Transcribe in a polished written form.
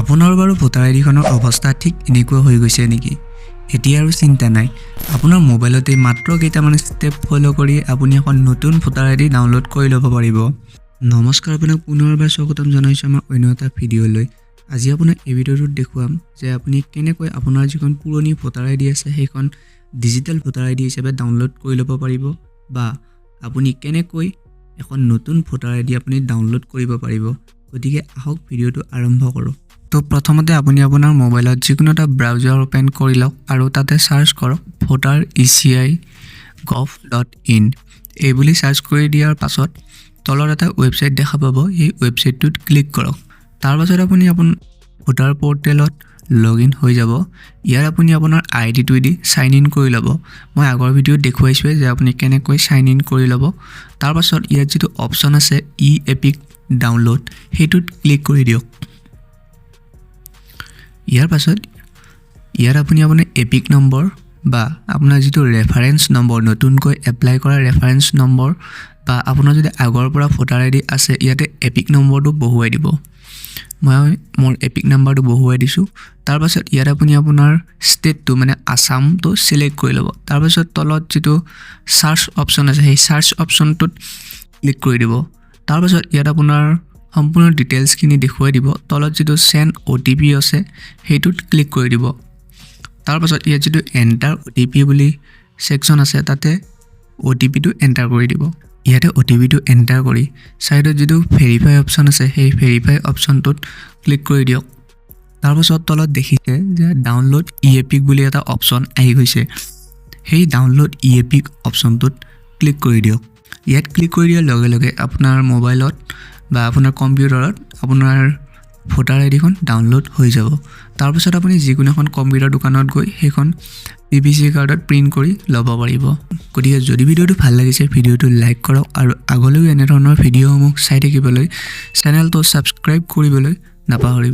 আপোনাৰ বাৰু ভোটাৰ আইডিখনৰ অৱস্থা ঠিক এনেকুৱা হৈ গৈছে নেকি? এতিয়া আৰু চিন্তা নাই, আপোনাৰ মোবাইলতে মাত্ৰ কেইটামান ষ্টেপ ফলো কৰি আপুনি এখন নতুন ভোটাৰ আইডি ডাউনলোড কৰি ল'ব পাৰিব। নমস্কাৰ, আপোনাক পুনৰবাৰ স্বাগতম জনাইছোঁ আমাৰ অন্য এটা ভিডিঅ'লৈ। আজি আপোনাক এই ভিডিঅ'টোত দেখুৱাম যে আপুনি কেনেকৈ আপোনাৰ যিখন পুৰণি ভোটাৰ আইডি আছে সেইখন ডিজিটেল ভোটাৰ আইডি হিচাপে ডাউনলোড কৰি ল'ব পাৰিব, বা আপুনি কেনেকৈ এখন নতুন ভোটাৰ আইডি আপুনি ডাউনলোড কৰিব পাৰিব। গতিকে আহক ভিডিঅ'টো আৰম্ভ কৰোঁ। তো প্ৰথমতে আপুনি আপোনাৰ মোবাইলত যিকোনো এটা ব্ৰাউজাৰ ওপেন কৰি লওক আৰু তাতে চাৰ্চ কৰক voter.eci.gov.in। এই বুলি চাৰ্চ কৰি দিয়াৰ পাছত তলত এটা ৱেবছাইট দেখা পাব, এই ৱেবছাইটটোত ক্লিক কৰক। তাৰ পাছত আপুনি আপোনাৰ ভোটাৰ পৰ্টেলত লগ ইন হৈ যাব। ইয়াৰ আপুনি আপোনাৰ আইডিটো দি চাইন ইন কৰি ল'ব। মই আগৰ ভিডিঅ'ত দেখুৱাইছোঁৱে যে আপুনি কেনেকৈ চাইন ইন কৰি ল'ব। তাৰ পাছত ইয়াত যিটো অপশ্যন আছে এপিক ডাউনলোড, সেইটোত ক্লিক কৰি দিয়ক। ইয়াৰ পাছত ইয়াত আপুনি আপোনাৰ এপিক নম্বৰ বা আপোনাৰ যিটো ৰেফাৰেঞ্চ নম্বৰ, নতুনকৈ এপ্লাই কৰা ৰেফাৰেঞ্চ নম্বৰ, বা আপোনাৰ যদি আগৰ পৰা ভোটাৰ আইডি আছে ইয়াতে এপিক নম্বৰটো বহুৱাই দিব। মই মোৰ এপিক নাম্বাৰটো বহুৱাই দিছোঁ। তাৰ পাছত ইয়াত আপুনি আপোনাৰ ষ্টেটটো মানে আসামটো চিলেক্ট কৰি ল'ব। তাৰ পাছত তলত যিটো চাৰ্চ অপশ্যন আছে সেই চাৰ্চ অপশ্যনটোত ক্লিক কৰি দিব। তাৰ পাছত ইয়াত আপোনাৰ সম্পূৰ্ণ ডিটেইলছখিনি দেখুৱাই দিব। তলত যিটো চেণ্ড OTP আছে সেইটোত ক্লিক কৰি দিব। তাৰ পাছত ইয়াত যিটো এণ্টাৰ OTP বুলি ছেকশ্যন আছে তাতে OTPটো এণ্টাৰ কৰি দিব। ইয়াতে OTPটো এণ্টাৰ কৰি ছাইডত যিটো ভেৰিফাই অপশ্যন আছে সেই ভেৰিফাই অপশ্যনটোত ক্লিক কৰি দিয়ক। তাৰপাছত তলত দেখিছে যে ডাউনলোড এপিক বুলি এটা অপশ্যন আহি গৈছে। সেই ডাউনলোড এপিক অপশ্যনটোত ক্লিক কৰি দিয়ক। ইয়াত ক্লিক কৰি দিয়াৰ লগে লগে আপোনাৰ মোবাইলত বা আপোনাৰ কম্পিউটাৰত আপোনাৰ ভোটাৰ আইডিখন ডাউনলোড হৈ যাব। তাৰপিছত আপুনি যিকোনো এখন কম্পিউটাৰ দোকানত গৈ সেইখন PVC কাৰ্ডত প্ৰিণ্ট কৰি ল'ব পাৰিব। গতিকে যদি ভিডিঅ'টো ভাল লাগিছে ভিডিঅ'টো লাইক কৰক, আৰু আগলৈও এনেধৰণৰ ভিডিঅ'সমূহ চাই থাকিবলৈ চেনেলটো ছাবস্ক্ৰাইব কৰিবলৈ নাপাহৰিব।